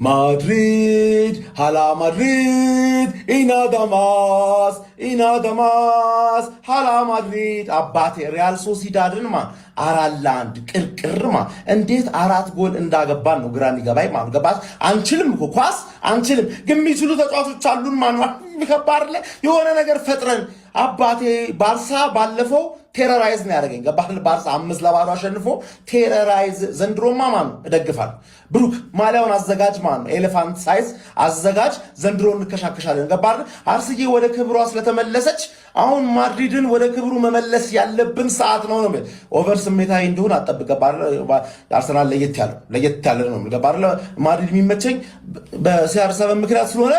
Madrid, hala Madrid, ኢናዳማስ hala Madrid አባቴ ሪያል ሶሲዳድን አራላንድ ቅርቅርማ እንዴት 4 ጎል እንዳገባን ነው ግራን ይገባይ ማለት ገባስ አንችልም እኮ ኳስ አንችልም ግን የሚችሉ ተጫዋቾች አሉን ማንዋል ይከባርለ የሆነ ነገር ፈጥረን አባቴ ባርሳ ባለፈው ቴረራይዝ ነው ያደረገኝ ገባል ባርሳ 5-0 አሸንፎ ቴረራይዝ ዘንድሮማ ማን እደግፋለሁ ብሩክ ማሊያውን አዘጋጅ ማን ኤሌፋንት ሳይዝ አዘጋጅ ዘንድሮ እንከሻከሻለን ገባል አርሰዬ ወደ ክብሯ ስለተመለሰች አሁን ማድሪድን ወደ ክብሩ መመለስ ያለብን ሰዓት ነው ነው ኦቨር ስሜታዊ እንደሆነ አጠብቀ አርሰናል ለየት ያለ ነው ገባል ማድሪድ የሚመቸኝ በሲአር7 ምክንያት ስለሆነ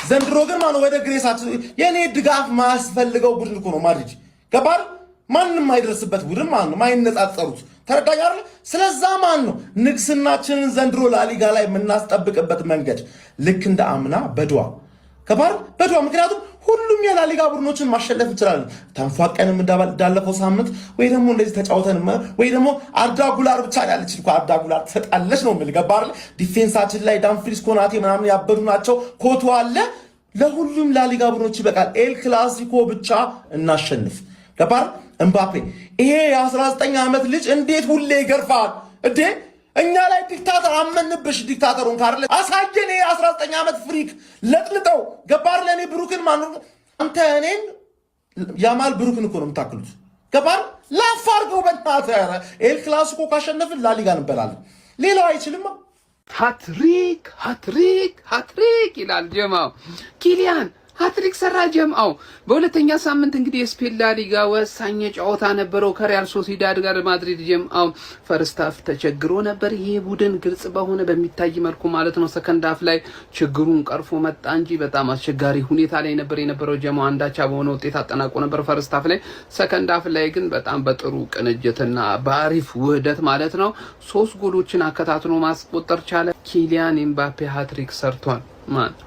ዘንድሮ ግን ማን ወደ ግሬሳት የኔ ድጋፍ ማስፈልገው ቡድን እኮ ነው ማድሪድ ገባል ማንንም አይደርስበት ቡድን ማን ነው ማይነጻጸሩት ተረዳኝ አይደል ስለዛ ማን ነው ንግስናችንን ዘንድሮ ላሊጋ ላይ የምናስጠብቅበት መንገድ ልክ እንደ አምና በድዋ ከባር በድዋ ምክንያቱም ሁሉም የላሊጋ ቡድኖችን ማሸነፍ እንችላለን ተንፏቀንም እንዳለፈው ሳምንት ወይ ደግሞ እንደዚህ ተጫውተን ወይ ደግሞ አርዳ ጉላር ብቻ ያለች እኮ አርዳ ጉላር ተጣለች ነው ማለት ገባር ዲፌንሳችን ላይ ዳንፍሪስ ኮናቴ ምናምን ያበዱ ናቸው ኮቶ አለ ለሁሉም ላሊጋ ቡድኖች ይበቃል ኤል ክላሲኮ ብቻ እናሸንፍ ገባር እምባፔ ይሄ የ19 ዓመት ልጅ እንዴት ሁሌ ይገርፋል እንዴ እኛ ላይ ዲክታተር አመንብሽ ዲክታተሩን ካርለ አሳየን የ19 ዓመት ፍሪክ ለጥልጠው ገባር ለኔ ብሩክን ማን አንተ እኔን ያማል ብሩክን እኮ ነው የምታክሉት ገባር ላፋርገው በእናትህ ኤል ክላሲኮ ካሸነፍን ላሊጋ እንበላለን ሌላው አይችልም ሃትሪክ ይላል ጀማው ኪሊያን ሃትሪክ ሰራ ጀማው በሁለተኛ ሳምንት እንግዲህ ስፔን ላሊጋ ወሳኝ ጨዋታ ነበረው ከሪያል ሶሲዳድ ጋር ማድሪድ ጀማው ፈርስት ሃፍ ተቸግሮ ነበር ይሄ ቡድን ግልጽ በሆነ በሚታይ መልኩ ማለት ነው ሰከንድ ሃፍ ላይ ችግሩን ቀርፎ መጣ እንጂ በጣም አስቸጋሪ ሁኔታ ላይ ነበር የነበረው ጀማው አንዳቻ በሆነ ውጤት አጠናቆ ነበር ፈርስት ሃፍ ላይ ሰከንድ ሃፍ ላይ ግን በጣም በጥሩ ቅንጅትና በአሪፍ ውህደት ማለት ነው 3 ጎሎችን አከታትሎ ማስቆጠር ቻለ ኪሊያን ኤምባፔ ሃትሪክ ሰርቷል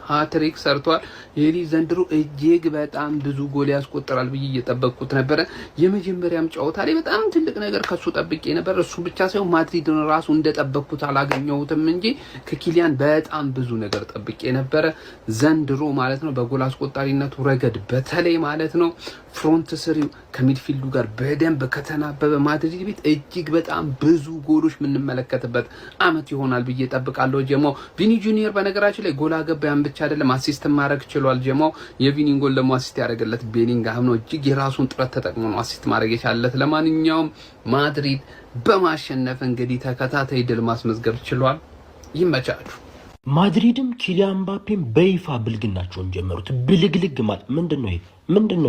ሃትሪክ ሰርቷል የሊ ዘንድሮ እጅግ በጣም ብዙ ጎል ያስቆጥራል ብዬ እየጠበቅኩት ነበር የመጀመሪያም ጨዋታ ላይ በጣም ትልቅ ነገር ከሱ ጠብቄ ነበር እሱ ብቻ ሳይሆን ማድሪድን ራሱ እንደጠበቅኩት አላገኘሁትም እንጂ ከኪሊያን በጣም ብዙ ነገር ጠብቄ ነበር ዘንድሮ ማለት ነው በጎል አስቆጣሪነቱ ረገድ በተለይ ማለት ነው ፍሮንት ስሪው ከሚድፊልዱ ጋር በደንብ ከተናበበ ማድሪድ ቤት እጅግ በጣም ብዙ ጎሎች የምንመለከትበት አመት ይሆናል ብዬ ጠብቃለሁ ጀማው ቪኒ ጁኒየር በነገራችን ላይ ጎል አገባያን ብቻ አይደለም አሲስት ማድረግ ችሏል ጀማው የቪኒን ጎል ደግሞ አሲስት ያደረገለት ቤሊንግሃም ነው እጅግ የራሱን ጥረት ተጠቅሞ ነው አሲስት ማድረግ የቻለለት ለማንኛውም ማድሪድ በማሸነፍ እንግዲህ ተከታታይ ድል ማስመዝገብ ችሏል ይመቻችሁ ማድሪድም ኪሊያን ምባፔም በይፋ ብልግናቸውን ጀመሩት ብልግልግ ማለት ምንድነው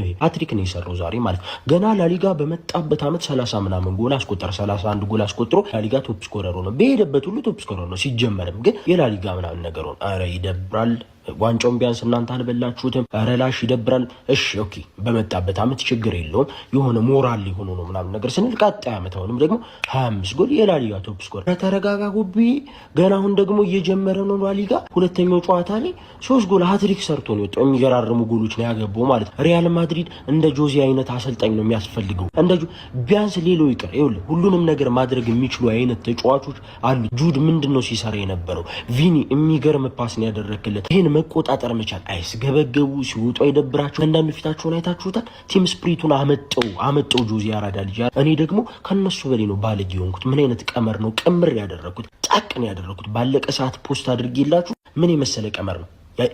ይሄ ሃትሪክ ነው የሰራው ዛሬ ማለት ገና ላሊጋ በመጣበት አመት 30 ምናምን ጎል አስቆጠረ 31 ጎል አስቆጥሮ ላሊጋ ቶፕ ስኮረር ነው በሄደበት ሁሉ ቶፕ ስኮረር ነው ሲጀመርም ግን የላሊጋ ምናምን ነገር ነው አረ ይደብራል ዋንጫውን ቢያንስ እናንተ አልበላችሁትም አረላሽ ይደብራል እሺ ኦኬ በመጣበት አመት ችግር የለውም የሆነ ሞራል ሊሆኑ ነው ምናምን ነገር ስንል ቀጣይ አመት አሁንም ደግሞ 25 ጎል የላሊጋ ቶፕ ስኮረር ተረጋጋጉቢ ገና አሁን ደግሞ እየጀመረ ነው ላሊጋ ሁለተኛው ጨዋታ ላይ 3 ጎል ሃትሪክ ሰርቶ ነው የወጣው የሚገራርሙ ጎሎች ነው ያገባው ማለት ሪያል ማድሪድ እንደ ጆዜ አይነት አሰልጣኝ ነው የሚያስፈልገው እንደ ቢያንስ ሌላው ይቀር ይኸውልህ ሁሉንም ነገር ማድረግ የሚችሉ አይነት ተጫዋቾች አሉ ጁድ ምንድነው ሲሰራ የነበረው ቪኒ የሚገርም ፓስ ነው ያደረክለት ይሄን መቆጣጠር መቻል አይስገበገቡ ሲወጡ አይደብራቸው አንዳንዱ ፊታቸውን አይታችሁታል ቲም ስፕሪቱን አመጣው ጆዜ ያራዳ ልጅ እኔ ደግሞ ከነሱ በላይ ነው ባለጌ ሆንኩት ምን አይነት ቀመር ነው ቅምር ያደረኩት ጣቅ ነው ያደረኩት ባለቀ ሰዓት ፖስት አድርጌላችሁ ምን የመሰለ ቀመር ነው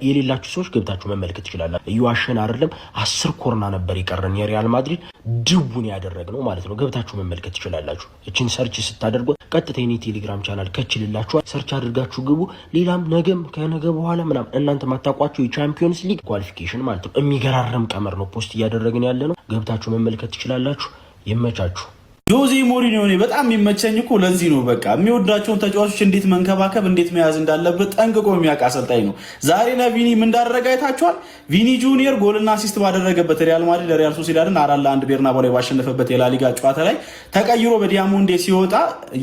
የሌላችሁ ሰዎች ገብታችሁ መመልከት ይችላል እዩዋሸን አይደለም 10 ኮርና ነበር ይቀርን የሪያል ማድሪድ ድቡን ያደረግነው ማለት ነው ገብታችሁ መመልከት ይችላልላችሁ እቺን ሰርች ስታደርጉ ቀጥታ የኔ ቴሌግራም ቻናል ከችልላችሁ ሰርች አድርጋችሁ ግቡ ሌላም ነገም ከነገ በኋላ ምናምን እናንተ ማታቋቸው የቻምፒየንስ ሊግ ኳሊፊኬሽን ማለት ነው የሚገራረም ቀመር ነው ፖስት እያደረግን ያለ ነው ገብታችሁ መመልከት ይችላልላችሁ ይመቻችሁ ጆዜ ሞሪኒዮ ነው በጣም የሚመቸኝ እኮ ለዚህ ነው በቃ የሚወዳቸውን ተጫዋቾች እንዴት መንከባከብ እንዴት መያዝ እንዳለበት ጠንቅቆ የሚያውቅ አሰልጣኝ ነው ዛሬ ለቪኒ ምን እንዳደረገ አይታችኋል ቪኒ ጁኒየር ጎልና አሲስት ባደረገበት ሪያል ማድሪድ ለሪያል ሶሲዳድን 4-1 ቤርናባው ላይ ባሸነፈበት የላሊጋ ጨዋታ ላይ ተቀይሮ በዲያሞንዴ ሲወጣ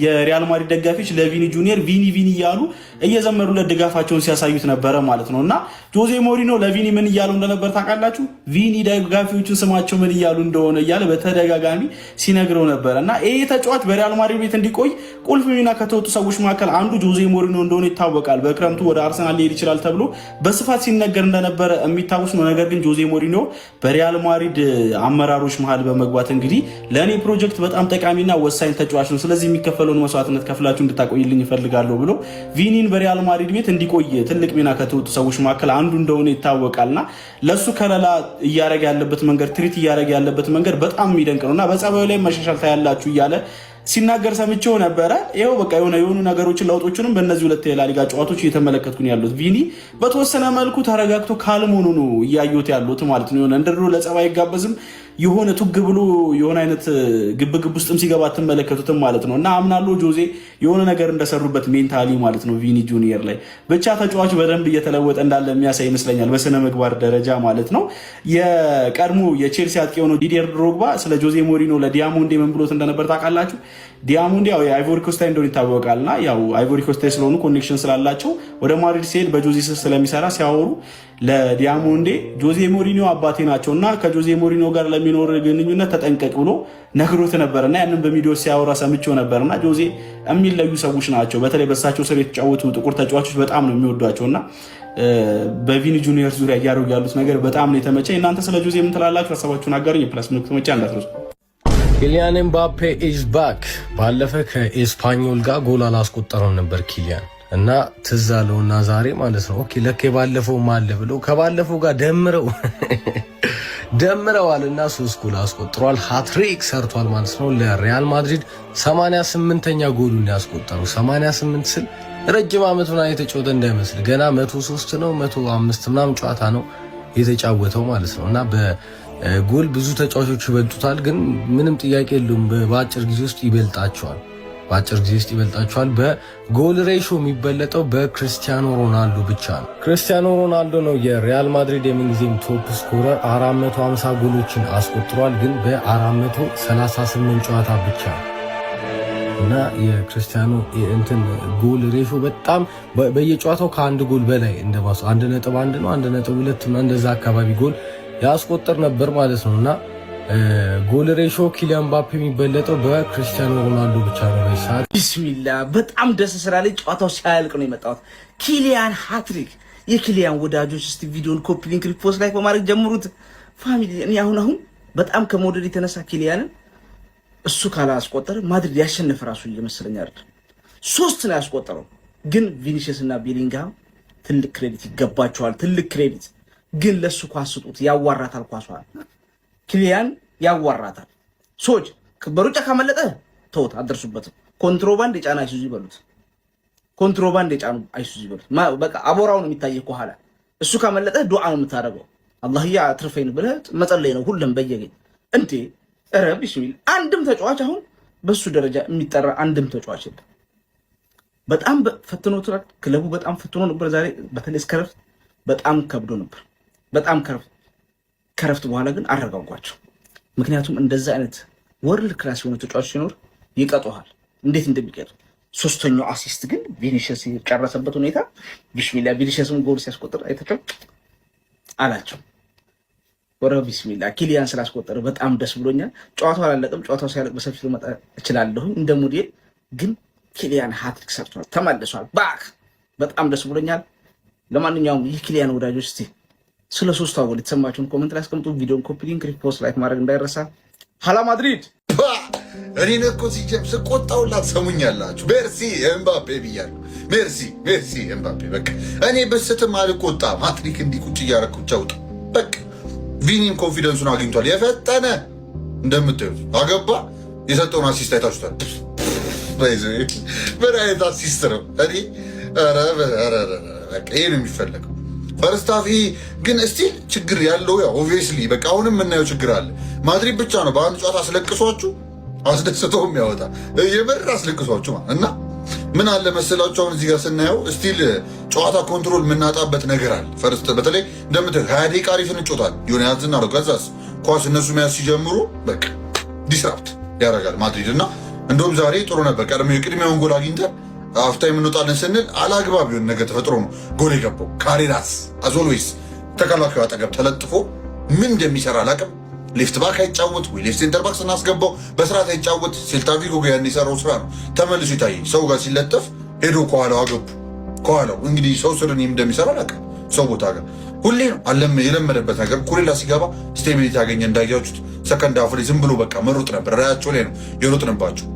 የሪያል ማድሪድ ደጋፊዎች ለቪኒ ጁኒየር ቪኒ እያሉ እየዘመሩለት ድጋፋቸውን ሲያሳዩት ነበረ ማለት ነውና ጆዜ ሞሪኒዮ ለቪኒ ምን እያሉ እንደነበር ታውቃላችሁ ቪኒ ደጋፊዎቹን ስማቸው ምን እያሉ እንደሆነ እያለ በተደጋጋሚ ሲነግረው ነበር እና ይሄ ተጫዋች በሪያል ማድሪድ ቤት እንዲቆይ ቁልፍ ሚና ከተወጡ ሰዎች መካከል አንዱ ጆዜ ሞሪኒዮ እንደሆነ ይታወቃል። በክረምቱ ወደ አርሰናል ሊሄድ ይችላል ተብሎ በስፋት ሲነገር እንደነበረ የሚታወስ ነው። ነገር ግን ጆዜ ሞሪኒዮ በሪያል ማድሪድ አመራሮች መሃል በመግባት እንግዲህ ለእኔ ፕሮጀክት በጣም ጠቃሚና ወሳኝ ተጫዋች ነው፣ ስለዚህ የሚከፈለውን መስዋዕትነት ከፍላችሁ እንድታቆይልኝ ይፈልጋለሁ ብሎ ቪኒን በሪያል ማድሪድ ቤት እንዲቆይ ትልቅ ሚና ከተወጡ ሰዎች መካከል አንዱ እንደሆነ ይታወቃልና ለሱ ከለላ እያደረገ ያለበት መንገድ ትሪት እያደረገ ያለበት መንገድ በጣም የሚደንቅ ነው እና በጸባዩ ላይ መሻሻል ታያላችሁ እያለ ሲናገር ሰምቼው ነበረ። ይኸው በቃ የሆኑ ነገሮችን ለውጦችንም በእነዚህ ሁለት የላሊጋ ጨዋታዎች እየተመለከትኩ ነው ያሉት። ቪኒ በተወሰነ መልኩ ተረጋግቶ ካልም ሆኖ ነው እያዩት ያሉት ማለት ነው። እንደ ድሮ ለጸባይ አይጋበዝም፣ የሆነ ቱግ ብሎ የሆነ አይነት ግብግብ ውስጥም ሲገባ አትመለከቱትም ማለት ነው እና አምናለሁ ጆዜ የሆነ ነገር እንደሰሩበት ሜንታሊ ማለት ነው ቪኒ ጁኒየር ላይ ብቻ ተጫዋቹ በደንብ እየተለወጠ እንዳለ የሚያሳይ ይመስለኛል በስነ ምግባር ደረጃ ማለት ነው። የቀድሞ የቼልሲ አጥቂ የሆነው ዲዲየር ድሮግባ ስለ ጆዜ ሞሪኒዮ ለዲያሞንዴ ምን ብሎት እንደነበር ታውቃላችሁ? ዲያሞንዴ ያው የአይቮሪ ኮስታይ እንደሆነ ይታወቃልና ያው አይቮሪ ኮስታይ ስለሆኑ ኮኔክሽን ስላላቸው ወደ ማድሪድ ሲሄድ በጆዜ ስር ስለሚሰራ ሲያወሩ ለዲያሞንዴ ጆዜ ሞሪኒዮ አባቴ ናቸው እና ከጆዜ ሞሪኒዮ ጋር ለሚኖር ግንኙነት ተጠንቀቅ ብሎ ነግሮት ነበርና ያንን በሚዲዮ ሲያወራ ሰምቼው ነበርና ጆዜ የሚለዩ ሰዎች ናቸው። በተለይ በሳቸው ስር የተጫወቱ ጥቁር ተጫዋቾች በጣም ነው የሚወዷቸውና በቪኒ ጁኒየር ዙሪያ እያደረጉ ያሉት ነገር በጣም ነው የተመቸኝ። እናንተ ስለ ጆዜ ምን ትላላችሁ? ሀሳባችሁን አጋሩኝ። የፕላስ ምልክት መጫ እንዳትረሱ። ኪሊያን ኤምባፔ ኢዝ ባክ። ባለፈ ከኤስፓኞል ጋር ጎል አላስቆጠረም ነበር ኪሊያን እና ትዝ አለውና ዛሬ ማለት ነው ኦኬ ለከ ባለፈው ማለ ብሎ ከባለፈው ጋር ደምረዋልና 3 ጎል አስቆጥሯል። ሃትሪክ ሰርቷል ማለት ነው። ለሪያል ማድሪድ 88ኛ ጎሉን ያስቆጠረው 88 ስል ረጅም ዓመቱን የተጫወተ እንዳይመስል ገና 103 ነው 105 ምናምን ጨዋታ ነው የተጫወተው ማለት ነው እና በጎል ብዙ ተጫዋቾች ይበልጡታል፣ ግን ምንም ጥያቄ የለውም በአጭር ጊዜ ውስጥ ይበልጣቸዋል። በጎል ሬሾ የሚበለጠው በክርስቲያኖ ሮናልዶ ብቻ ነው። ክርስቲያኖ ሮናልዶ ነው የሪያል ማድሪድ የምንጊዜም ቶፕ ስኮረር 450 ጎሎችን አስቆጥሯል፣ ግን በ438 ጨዋታ ብቻ እና የክርስቲያኖ እንትን ጎል ሬሾ በጣም በየጨዋታው ከአንድ ጎል በላይ እንደባሱ 1.1 ነው 1.2 ነው እንደዛ አካባቢ ጎል ያስቆጥር ነበር ማለት ነውና ጎል ሬሾ ኪሊያን ምባፔ የሚበለጠው በክርስቲያኖ ሮናልዶ ብቻ ነው። በሳት ቢስሚላ በጣም ደስ ስላለኝ ጨዋታው ሲያልቅ ነው የመጣሁት። ኪሊያን ሃትሪክ። የኪሊያን ወዳጆች እስቲ ቪዲዮን ኮፒ ሊንክ ሪፖስት ላይክ በማድረግ ጀምሩት ፋሚሊ። እኔ አሁን በጣም ከመውደድ የተነሳ ኪሊያንን እሱ ካላስቆጠረ ማድሪድ ያሸነፈ ራሱ እየመሰለኝ አይደል። 3 ነው ያስቆጠረው፣ ግን ቪኒሲየስ እና ቤሊንግሃም ትልቅ ክሬዲት ይገባቸዋል። ትልቅ ክሬዲት ግን ለሱ ኳስ ስጡት። ያዋራታል ኳሷል ኪሊያን ያዋራታል። ሰዎች በሩጫ ካመለጠ ተውት፣ አደርሱበትም። ኮንትሮባንድ የጫና አይሱዚ ይበሉት፣ ኮንትሮባንድ የጫኑ አይሱዚ ይበሉት። በቃ አቦራው ነው የሚታየው ከኋላ። እሱ ካመለጠ ዱዓ ነው የምታደርገው። አላህዬ አትርፈኝ ብለህ መጸለይ ነው ሁሉም በየገኝ እንዴ። ኧረ ቢስሚል አንድም ተጫዋች አሁን በሱ ደረጃ የሚጠራ አንድም ተጫዋች የለም። በጣም ፈትኖታል ክለቡ፣ በጣም ፈትኖ ነበር ዛሬ። በተለይ እስከረፍት በጣም ከብዶ ነበር። በጣም ከረፍት በኋላ ግን አረጋጓቸው። ምክንያቱም እንደዛ አይነት ወርልድ ክላስ የሆነ ተጫዋች ሲኖር ይቀጡሃል እንዴት እንደሚቀጡ። 3ኛው አሲስት ግን ቪኒሲየስ የጨረሰበት ሁኔታ ቢስሚላ። ቪኒሲየስም ጎል ሲያስቆጥር አይተከም አላቸው። ወረ ቢስሚላ ኪሊያን ስላስቆጠረ በጣም ደስ ብሎኛል። ጨዋታው አላለቀም። ጨዋታው ሲያለቅ በሰፊው ልመጣ እችላለሁ እንደ ሙዲል፣ ግን ኪሊያን ሃትሪክ ሰርቷል፣ ተመልሷል ባክ። በጣም ደስ ብሎኛል። ለማንኛውም ይህ ኪሊያን ወዳጆች እስቲ ስለ 3 ጎል የተሰማችሁን ኮሜንት ላይ አስቀምጡ። ቪዲዮን ኮፒ ሊንክ ሪፖስት ላይክ ማድረግ እንዳይረሳ። ሀላ ማድሪድ እኔ እኮ ሲጀም ስቆጣውላት ሰሙኛላችሁ። ሜርሲ ኤምባፔ ብያለሁ። ሜርሲ ኤምባፔ። በቃ እኔ በስትም አልቆጣም። ሃትሪክ እንዲህ ቁጭ እያደረኩ ቻውጣ በቃ። ቪኒም ኮንፊደንሱን አግኝቷል። የፈጠነ እንደምታዩት አገባ። የሰጠውን አሲስት አይታችሁታል። ምን አይነት አሲስት ነው? እኔ በቃ ይሄ ነው የሚፈለገው። ፈርስታፊ ግን እስቲል ችግር ያለው ያው ኦብቪየስሊ በቃ አሁንም የምናየው ችግር አለ። ማድሪድ ብቻ ነው በአንድ ጨዋታ አስለቅሷችሁ አስደስተው የሚያወጣ የምር አስለቅሷችሁ ማለት እና ምን አለ መሰላችሁ አሁን እዚህ ጋር ስናየው እስቲል ጨዋታ ኮንትሮል የምናጣበት ነገር አለ። ፈርስት በተለይ እንደምታዩት 20 ደቂቃ አሪፍ እንጮታለን የሆነ ያዝና ነው። ከዛስ ኳስ እነሱ መያዝ ሲጀምሩ በቃ ዲስራፕት ያደርጋል ማድሪድ እና እንደውም ዛሬ ጥሩ ነበር። ቅድሚያውን ጎል አግኝተን አፍታይም እንወጣለን ስንል አላግባብ የሆነ ነገር ተፈጥሮ ነው ጎል የገባው። ካሬራስ አዞልዌይስ ተከላካዩ አጠገብ ተለጥፎ ምን እንደሚሰራ አላውቅም። ሌፍት ባክ አይጫወት ወይ ሌፍት ሴንተር ባክ ስናስገባው በስርዓት አይጫወት። ሴልታ ቪጎ ጋር ያን የሰራው ስራ ነው ተመልሶ ይታየኝ። ሰው ጋር ሲለጠፍ ሄዶ ከኋላው አገቡ። ከኋላው እንግዲህ ሰው ስርን እንደሚሰራ አላውቅም። ሰው ቦታ ጋር ሁሌ ነው የለመደበት ነገር። ኩሌላ ሲገባ ስቴቢሊቲ ያገኘ እንዳያችሁት ሰከንድ አፍ ላይ ዝም ብሎ በቃ መሮጥ ነበር። ራያቸው ላይ ነው የሮጥንባቸው።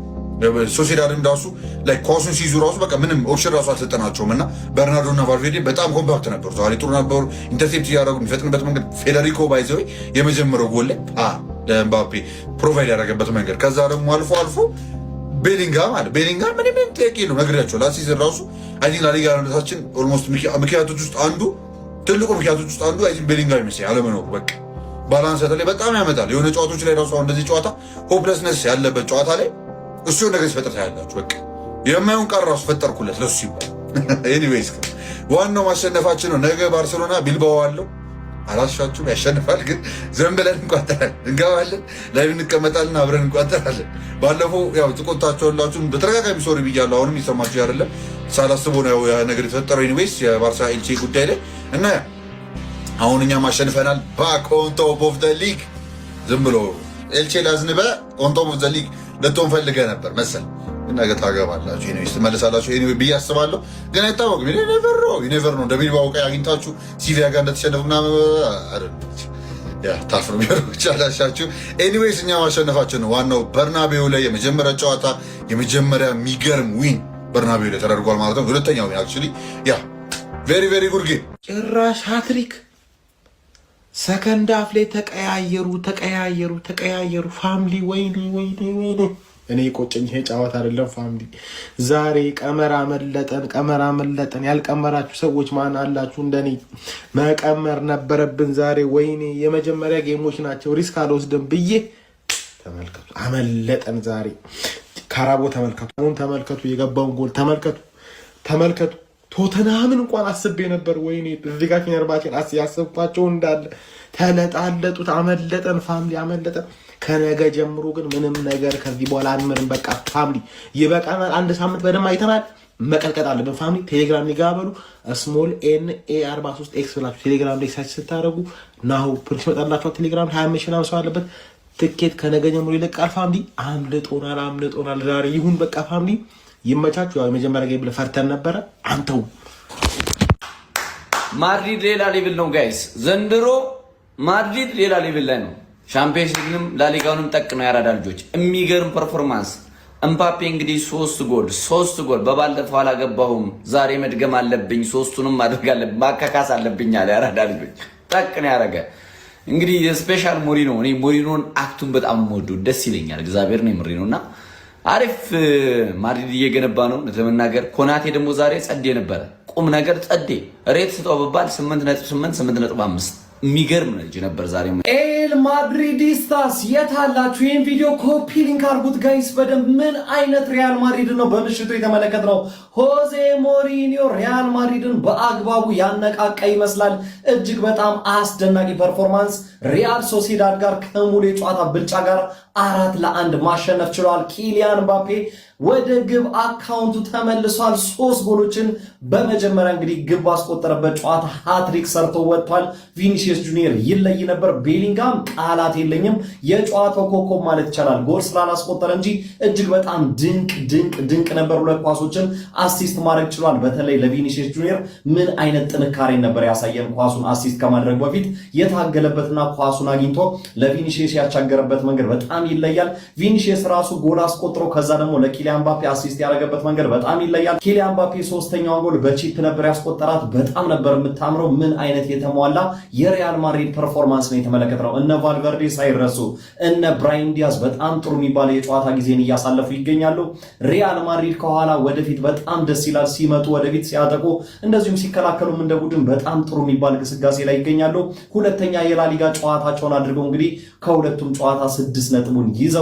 ሶሲዳድም ራሱ ላይ ኳሱን ሲይዙ ራሱ በቃ ምንም ኦፕሽን ራሱ አልሰጠናቸውም እና በርናርዶ እና ቫልቬርዴ በጣም ኮምፓክት ነበሩ። ዛሬ ጥሩ ነበሩ። ኢንተርሴፕት እያደረጉ የሚፈጥንበት መንገድ ፌዴሪኮ ባይዘዌ የመጀመሪያው ጎል ላይ ለኤምባፔ ፕሮቫይድ ያደረገበት መንገድ ከዛ ደግሞ አልፎ ቤሊንጋም አለ። ቤሊንጋም ምንም ጥያቄ ነው ነግሬያቸው ላሲዝን ራሱ አይ ቲንክ ላሊጋ ነታችን ኦልሞስት ምክንያቶች ውስጥ አንዱ ትልቁ ምክንያቶች ውስጥ አንዱ አይ ቲንክ ቤሊንጋም ይመስለኛል አለመኖሩ በቃ ባላንስ ላይ በጣም ያመጣል። የሆነ ጨዋታዎች ላይ ራሱ አሁን እንደዚህ ጨዋታ ሆፕለስነስ ያለበት ጨዋታ ላይ እሱ ነገር ሲፈጠር ታያላችሁ። በቃ የማይሆን ቃል ራሱ ፈጠርኩለት ለሱ ሲባል። ኤኒዌይስ ዋናው ማሸነፋችን ነው። ነገ ባርሴሎና ቢልባኦ አለው አላሻችሁም ያሸንፋል። ግን ዘን ብለን እንቋጠራለን፣ እንገባለን፣ ላይ እንቀመጣለን፣ አብረን እንቋጠራለን። ባለፈው ያው ተቆጣጣችኋላችሁ በተረጋጋሚ ሶሪ ብያለሁ። አሁንም ይሰማችሁ አይደለም ሳላስበው ነው ያ ነገር የተፈጠረው። ኤኒዌይስ የባርሳ ኤልቼ ጉዳይ ላይ እና አሁን እኛም አሸንፈናል። ባክ ኦን ቶፕ ኦፍ ዘ ሊግ ዝም ብሎ ኤልቼ ላዝንበ ኦን ቶፕ ኦፍ ዘ ሊግ ልትሆን ፈልገህ ነበር መሰል ነገ ታገባላችሁ። ኤኒዌይስ ትመለሳላችሁ ኤኒዌይ ብዬ አስባለሁ። ግን አይታወቅም። ዩኔቨር ነው። እንደ ቢልባኦ ቀይ አግኝታችሁ ሲቪያ ጋር እንደተሸነፉ ምናምን ታፍ ነው የሚቻላሻችሁ። ኤኒዌይስ እኛ ማሸነፋችን ነው ዋናው። በርናቤው ላይ የመጀመሪያ ጨዋታ የመጀመሪያ የሚገርም ዊን በርናቤው ላይ ተደርጓል ማለት ነው። ሁለተኛው ዊን አክቹዋሊ ቬሪ ቬሪ ጉድ ጌም። ጭራሽ ሃትሪክ ሰከንድ አፍ ላይ ተቀያየሩ። ፋሚሊ ወይኔ እኔ ቆጨኝ። ይሄ ጨዋታ አይደለም ፋሚሊ። ዛሬ ቀመር አመለጠን። ያልቀመራችሁ ሰዎች ማን አላችሁ? እንደኔ መቀመር ነበረብን ዛሬ። ወይኔ የመጀመሪያ ጌሞች ናቸው፣ ሪስክ አልወስድም ብዬ ተመልከቱ። አመለጠን ዛሬ። ካራቦ ተመልከቱ፣ የገባውን ጎል ተመልከቱ። ቶተናምን እንኳን አስቤ ነበር። ወይኔ እዚህ ጋር ፊነርባቼን ያሰብኳቸው እንዳለ ተለጣለጡት። አመለጠን ፋሚሊ አመለጠን። ከነገ ጀምሮ ግን ምንም ነገር ከዚህ በኋላ አንምርም። በቃ ፋሚሊ ይበቃናል። አንድ ሳምንት በደንብ አይተናል። መቀልቀጥ አለብን ፋሚሊ። ቴሌግራም ላይ ጋበሉ ስሞል NA43X ብላችሁ ቴሌግራም ላይ ሰርች ስታደርጉ ናሁ ፕሪንስ መጣላችኋል። ቴሌግራም 25 ሺህ ሰው አለበት። ትኬት ከነገ ጀምሮ ይለቃል ፋሚሊ። አምልጦናል ዛሬ። ይሁን በቃ ፋሚሊ ይመቻችሁ። ያው የመጀመሪያ ጌም ብለህ ፈርተን ነበረ። አንተው ማድሪድ ሌላ ሌቭል ነው ጋይስ። ዘንድሮ ማድሪድ ሌላ ሌቭል ላይ ነው። ሻምፒየንስ ሊግንም ላሊጋውንም ጠቅ ነው ያራዳ ልጆች። የሚገርም ፐርፎርማንስ። እምባፔ እንግዲህ 3 ጎል በባለፈው አላገባሁም፣ ዛሬ መድገም አለብኝ፣ 3ቱንም ማድረግ አለብኝ፣ ማካካስ አለብኝ አለ ያራዳ ልጆች። ጠቅ ነው ያረገ። እንግዲህ ስፔሻል ሞሪኖ፣ እኔ ሞሪኖን አክቱን በጣም ወዶ ደስ ይለኛል። እግዚአብሔር ነው ሞሪኖ እና አሪፍ ማድሪድ እየገነባ ነው ለመናገር። ኮናቴ ደግሞ ዛሬ ጸዴ ነበረ፣ ቁም ነገር ጸዴ። ሬት ስጠው ብባል 8.8 8.5 የሚገርም ልጅ ነበር ዛሬ። ኤል ማድሪዲስታስ የት አላችሁ? ይህን ቪዲዮ ኮፒ ሊንክ አድርጉት ጋይስ በደንብ። ምን አይነት ሪያል ማድሪድ ነው በምሽቱ የተመለከትነው? ሆዜ ሞሪኒዮ ሪያል ማድሪድን በአግባቡ ያነቃቃ ይመስላል። እጅግ በጣም አስደናቂ ፐርፎርማንስ። ሪያል ሶሲዳድ ጋር ከሙሉ የጨዋታ ብልጫ ጋር 4-1 ማሸነፍ ችሏል። ኪሊያን ምባፔ ወደ ግብ አካውንቱ ተመልሷል። 3 ጎሎችን በመጀመሪያ እንግዲህ ግብ ባስቆጠረበት ጨዋታ ሃትሪክ ሰርቶ ወጥቷል። ቪኒሲየስ ጁኒየር ይለይ ነበር። ቤሊንጋም ቃላት የለኝም የጨዋታው ኮከብ ማለት ይቻላል። ጎል ስላላስቆጠረ እንጂ እጅግ በጣም ድንቅ ነበር። 2 ኳሶችን አሲስት ማድረግ ችሏል። በተለይ ለቪኒሲየስ ጁኒየር ምን አይነት ጥንካሬ ነበር ያሳየን። ኳሱን አሲስት ከማድረግ በፊት የታገለበትና ኳሱን አግኝቶ ለቪኒሲየስ ያቻገረበት መንገድ በጣም ይለያል። ቪኒሲየስ ራሱ ጎል አስቆጥሮ ከዛ ደግሞ ለኪሊያን ምባፔ አሲስት ያደረገበት መንገድ በጣም ይለያል። ኪሊያን ምባፔ 3ኛውን ጎል በቺፕ ነበር ያስቆጠራት። በጣም ነበር የምታምረው። ምን አይነት የተሟላ የሪያል ማድሪድ ፐርፎርማንስ ነው የተመለከትነው። እነ ቫልቨርዴ ሳይረሱ እነ ብራሂም ዲያዝ በጣም ጥሩ የሚባል የጨዋታ ጊዜን እያሳለፉ ይገኛሉ። ሪያል ማድሪድ ከኋላ ወደፊት በጣም ደስ ይላል። ሲመጡ ወደፊት ሲያጠቁ፣ እንደዚሁም ሲከላከሉም እንደ ቡድን በጣም ጥሩ የሚባል ግስጋሴ ላይ ይገኛሉ። ሁለተኛ የላሊጋ ጨዋታቸውን አድርገው እንግዲህ ከሁለቱም ጨዋታ 6 ነጥቡን ይዘው